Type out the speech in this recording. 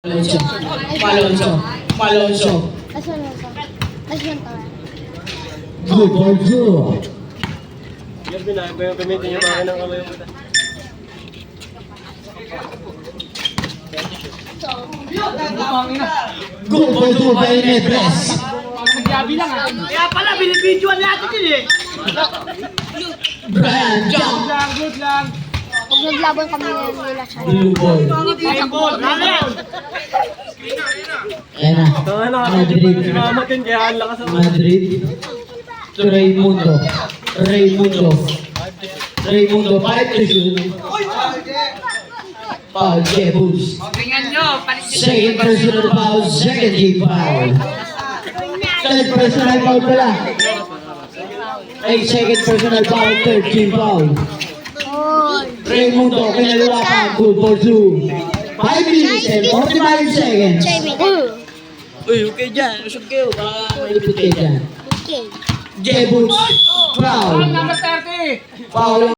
Malonzo. Malonzo. Malonzo. Good for two. Yan gamitin yung mga ng kamay mo. Good for two by Nebres. Kaya pala, binibidyoan natin din eh. Brian Jump. Pag naglaban kami nila siya. Blue ball. Ayan na. Madrid. Si Mama din, kaya ang lakas ang Madrid. To Raimundo. Raimundo. Raimundo. 5 to shoot. Foul. Jebus. Second personal foul. Second game foul. Third personal foul pala. Ay, second personal foul. Third game foul. Raimundo. Kinalawa pa. Good for two. 5 minutes and 45 seconds. Uy, okay dyan. Usog kayo. Baka Malipit kayo dyan. Okay. Jebus. Foul. Foul.